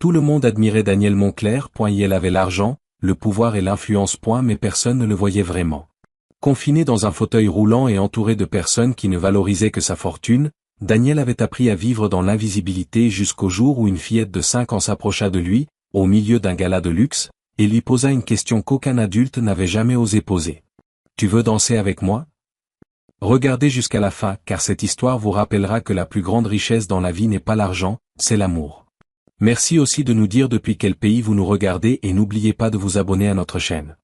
Tout le monde admirait Daniel Moncler. Il avait l'argent, le pouvoir et l'influence. Mais personne ne le voyait vraiment. Confiné dans un fauteuil roulant et entouré de personnes qui ne valorisaient que sa fortune, Daniel avait appris à vivre dans l'invisibilité jusqu'au jour où une fillette de 5 ans s'approcha de lui, au milieu d'un gala de luxe, et lui posa une question qu'aucun adulte n'avait jamais osé poser. « Tu veux danser avec moi ?» Regardez jusqu'à la fin, car cette histoire vous rappellera que la plus grande richesse dans la vie n'est pas l'argent, c'est l'amour. Merci aussi de nous dire depuis quel pays vous nous regardez et n'oubliez pas de vous abonner à notre chaîne.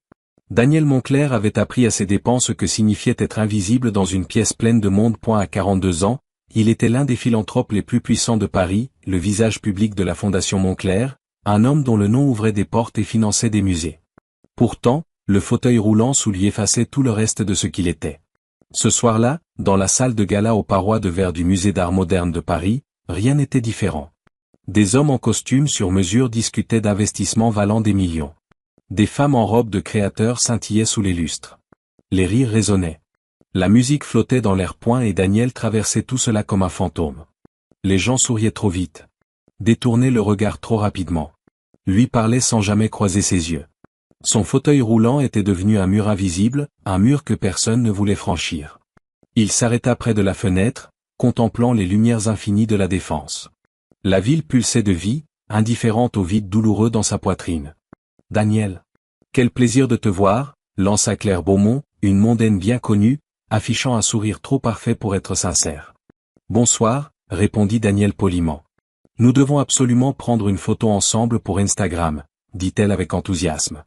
Daniel Moncler avait appris à ses dépens ce que signifiait être invisible dans une pièce pleine de monde. À 42 ans, il était l'un des philanthropes les plus puissants de Paris, le visage public de la Fondation Moncler, un homme dont le nom ouvrait des portes et finançait des musées. Pourtant, le fauteuil roulant sous lui effaçait tout le reste de ce qu'il était. Ce soir-là, dans la salle de gala aux parois de verre du Musée d'Art Moderne de Paris, rien n'était différent. Des hommes en costume sur mesure discutaient d'investissements valant des millions. Des femmes en robe de créateurs scintillaient sous les lustres. Les rires résonnaient. La musique flottait dans l'air. Et Daniel traversait tout cela comme un fantôme. Les gens souriaient trop vite. Détournaient le regard trop rapidement. Lui parlait sans jamais croiser ses yeux. Son fauteuil roulant était devenu un mur invisible, un mur que personne ne voulait franchir. Il s'arrêta près de la fenêtre, contemplant les lumières infinies de la Défense. La ville pulsait de vie, indifférente au vide douloureux dans sa poitrine. « Daniel. Quel plaisir de te voir », lança Claire Beaumont, une mondaine bien connue, affichant un sourire trop parfait pour être sincère. « Bonsoir », répondit Daniel poliment. « Nous devons absolument prendre une photo ensemble pour Instagram, dit-elle avec enthousiasme.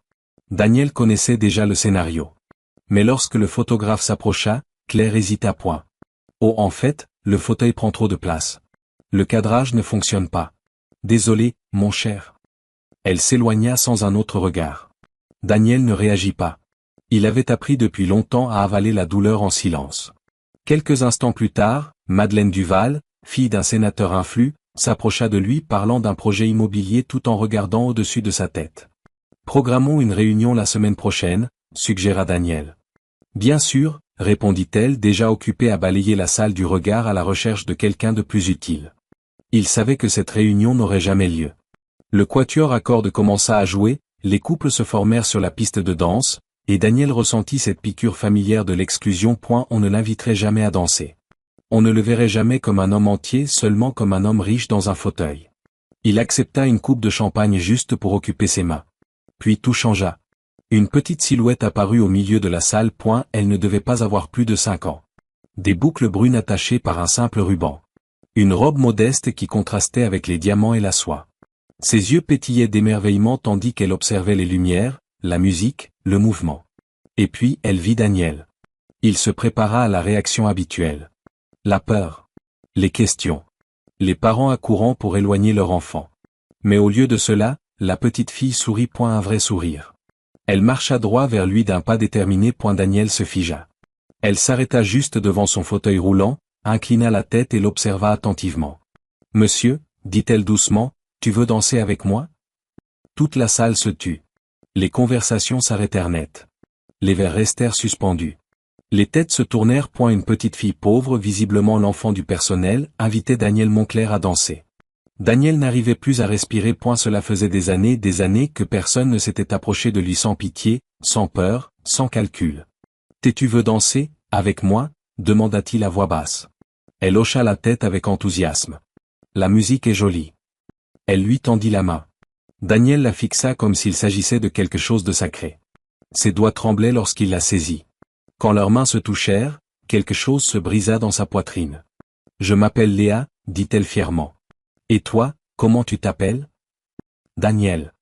Daniel connaissait déjà le scénario. Mais lorsque le photographe s'approcha, Claire hésita. Oh, en fait, le fauteuil prend trop de place. Le cadrage ne fonctionne pas. Désolé, mon cher. Elle s'éloigna sans un autre regard. Daniel ne réagit pas. Il avait appris depuis longtemps à avaler la douleur en silence. Quelques instants plus tard, Madeleine Duval, fille d'un sénateur influ, s'approcha de lui parlant d'un projet immobilier tout en regardant au-dessus de sa tête. « Programmons une réunion la semaine prochaine », suggéra Daniel. « Bien sûr », répondit-elle déjà occupée à balayer la salle du regard à la recherche de quelqu'un de plus utile. Il savait que cette réunion n'aurait jamais lieu. Le quatuor à cordes commença à jouer, les couples se formèrent sur la piste de danse, et Daniel ressentit cette piqûre familière de l'exclusion. On ne l'inviterait jamais à danser. On ne le verrait jamais comme un homme entier, seulement comme un homme riche dans un fauteuil. Il accepta une coupe de champagne juste pour occuper ses mains. Puis tout changea. Une petite silhouette apparut au milieu de la salle. Elle ne devait pas avoir plus de 5 ans. Des boucles brunes attachées par un simple ruban. Une robe modeste qui contrastait avec les diamants et la soie. Ses yeux pétillaient d'émerveillement tandis qu'elle observait les lumières, la musique, le mouvement. Et puis elle vit Daniel. Il se prépara à la réaction habituelle. La peur. Les questions. Les parents accourant pour éloigner leur enfant. Mais au lieu de cela, la petite fille sourit. Un vrai sourire. Elle marcha droit vers lui d'un pas déterminé. Daniel se figea. Elle s'arrêta juste devant son fauteuil roulant, inclina la tête et l'observa attentivement. « Monsieur, dit-elle doucement, tu veux danser avec moi ?» Toute la salle se tut. Les conversations s'arrêtèrent net. Les verres restèrent suspendus. Les têtes se tournèrent. Une petite fille pauvre, visiblement l'enfant du personnel, invitait Daniel Moncler à danser. Daniel n'arrivait plus à respirer. Cela faisait des années que personne ne s'était approché de lui sans pitié, sans peur, sans calcul. « Tu veux danser, avec moi ?» demanda-t-il à voix basse. Elle hocha la tête avec enthousiasme. « La musique est jolie. » Elle lui tendit la main. Daniel la fixa comme s'il s'agissait de quelque chose de sacré. Ses doigts tremblaient lorsqu'il la saisit. Quand leurs mains se touchèrent, quelque chose se brisa dans sa poitrine. « Je m'appelle Léa, dit-elle fièrement. Et toi, comment tu t'appelles ? » Daniel.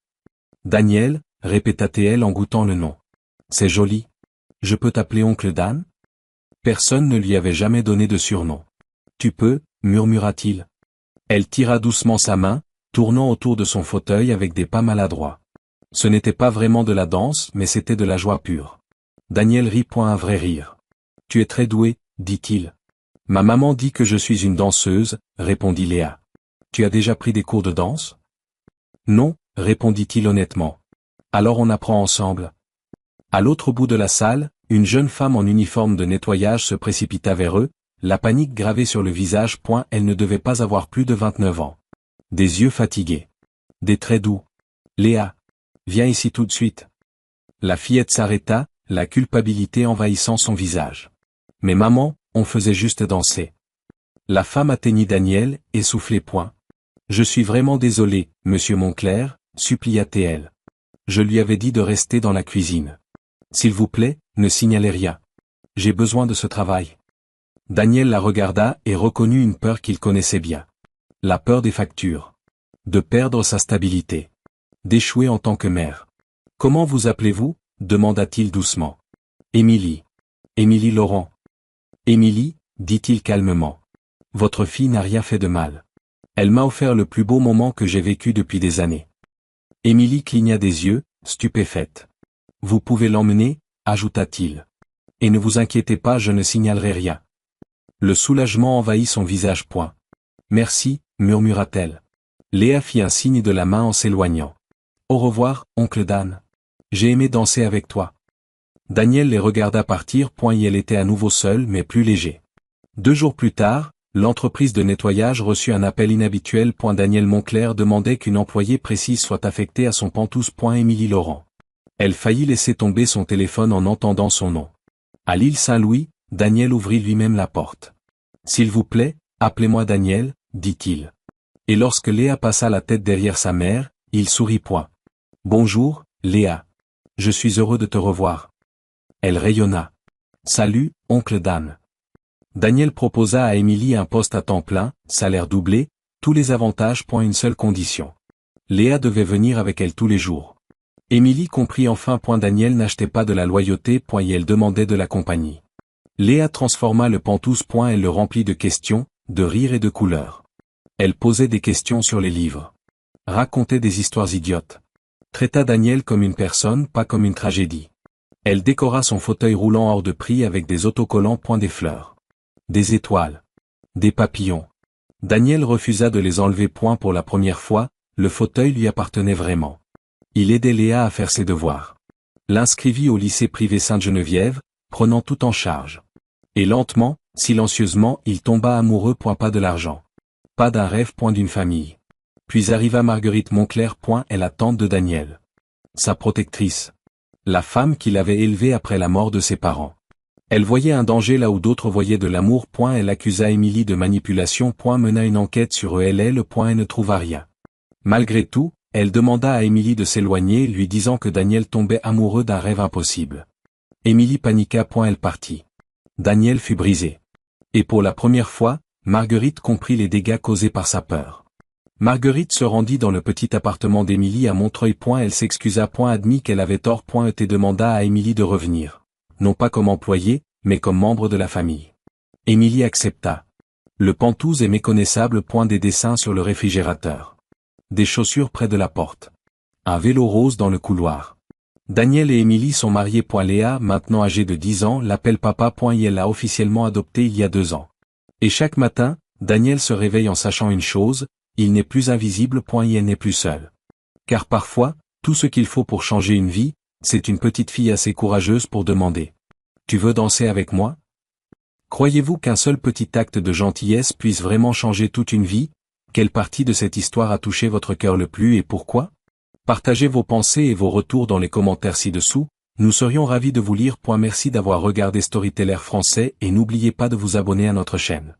Daniel, répéta-t-elle en goûtant le nom. C'est joli. Je peux t'appeler oncle Dan ? Personne ne lui avait jamais donné de surnom. Tu peux, murmura-t-il. Elle tira doucement sa main, tournant autour de son fauteuil avec des pas maladroits. Ce n'était pas vraiment de la danse, mais c'était de la joie pure. Daniel rit. Un vrai rire. Tu es très doué, dit-il. Ma maman dit que je suis une danseuse, répondit Léa. Tu as déjà pris des cours de danse ? Non, répondit-il honnêtement. Alors on apprend ensemble. À l'autre bout de la salle, une jeune femme en uniforme de nettoyage se précipita vers eux, la panique gravée sur le visage. Elle ne devait pas avoir plus de 29 ans. Des yeux fatigués. Des traits doux. Léa. Viens ici tout de suite. La fillette s'arrêta, la culpabilité envahissant son visage. Mais maman, on faisait juste danser. La femme atteignit Daniel, essoufflé point. Je suis vraiment désolé, monsieur Moncler, supplia-t-elle. Je lui avais dit de rester dans la cuisine. S'il vous plaît, ne signalez rien. J'ai besoin de ce travail. Daniel la regarda et reconnut une peur qu'il connaissait bien. La peur des factures. De perdre sa stabilité. D'échouer en tant que mère. Comment vous appelez-vous? Demanda-t-il doucement. Émilie. Émilie Laurent. Émilie, dit-il calmement. Votre fille n'a rien fait de mal. Elle m'a offert le plus beau moment que j'ai vécu depuis des années. Émilie cligna des yeux, stupéfaite. Vous pouvez l'emmener, ajouta-t-il. Et ne vous inquiétez pas, je ne signalerai rien. Le soulagement envahit son visage point. Merci, murmura-t-elle. Léa fit un signe de la main en s'éloignant. Au revoir, oncle Dan. J'ai aimé danser avec toi. Daniel les regarda partir point et elle était à nouveau seule mais plus léger. 2 jours plus tard, l'entreprise de nettoyage reçut un appel inhabituel. Daniel Moncler demandait qu'une employée précise soit affectée à son pantouse. Émilie Laurent. Elle faillit laisser tomber son téléphone en entendant son nom. À l'île Saint-Louis, Daniel ouvrit lui-même la porte. S'il vous plaît, appelez-moi Daniel, dit-il. Et lorsque Léa passa la tête derrière sa mère, il sourit point. Bonjour, Léa. Je suis heureux de te revoir. Elle rayonna. Salut, oncle Dan. Daniel proposa à Émilie un poste à temps plein, salaire doublé, tous les avantages. Une seule condition. Léa devait venir avec elle tous les jours. Émilie comprit enfin. Daniel n'achetait pas de la loyauté. Et elle demandait de la compagnie. Léa transforma le pantouse. Elle le remplit de questions, de rires et de couleurs. Elle posait des questions sur les livres. Racontait des histoires idiotes. Traita Daniel comme une personne, pas comme une tragédie. Elle décora son fauteuil roulant hors de prix avec des autocollants. Des fleurs. Des étoiles. Des papillons. Daniel refusa de les enlever. Pour la première fois, le fauteuil lui appartenait vraiment. Il aidait Léa à faire ses devoirs. L'inscrivit au lycée privé Sainte-Geneviève, prenant tout en charge. Et lentement, silencieusement, il tomba amoureux. Pas de l'argent. Pas d'un rêve. D'une famille. Puis arriva Marguerite Moncler. Elle la tante de Daniel. Sa protectrice. La femme qui l'avait élevé après la mort de ses parents. Elle voyait un danger là où d'autres voyaient de l'amour. Elle accusa Émilie de manipulation. Mena une enquête sur elle et ne trouva rien. Malgré tout, elle demanda à Émilie de s'éloigner, lui disant que Daniel tombait amoureux d'un rêve impossible. Émilie paniqua. Elle partit. Daniel fut brisé. Et pour la première fois, Marguerite comprit les dégâts causés par sa peur. Marguerite se rendit dans le petit appartement d'Émilie à Montreuil. Elle s'excusa. Admit qu'elle avait tort. Et demanda à Émilie de revenir. Non pas comme employée, mais comme membre de la famille. Émilie accepta. Le pantouse est méconnaissable. Des dessins sur le réfrigérateur. Des chaussures près de la porte. Un vélo rose dans le couloir. Daniel et Émilie sont mariés. Léa, maintenant âgée de 10 ans, l'appelle papa. Et elle l'a officiellement adopté il y a 2 ans. Et chaque matin, Daniel se réveille en sachant une chose, il n'est plus invisible. Et elle n'est plus seule. Car parfois, tout ce qu'il faut pour changer une vie, c'est une petite fille assez courageuse pour demander. Tu veux danser avec moi? Croyez-vous qu'un seul petit acte de gentillesse puisse vraiment changer toute une vie? Quelle partie de cette histoire a touché votre cœur le plus et pourquoi? Partagez vos pensées et vos retours dans les commentaires ci-dessous, nous serions ravis de vous lire. Merci d'avoir regardé Storyteller français et n'oubliez pas de vous abonner à notre chaîne.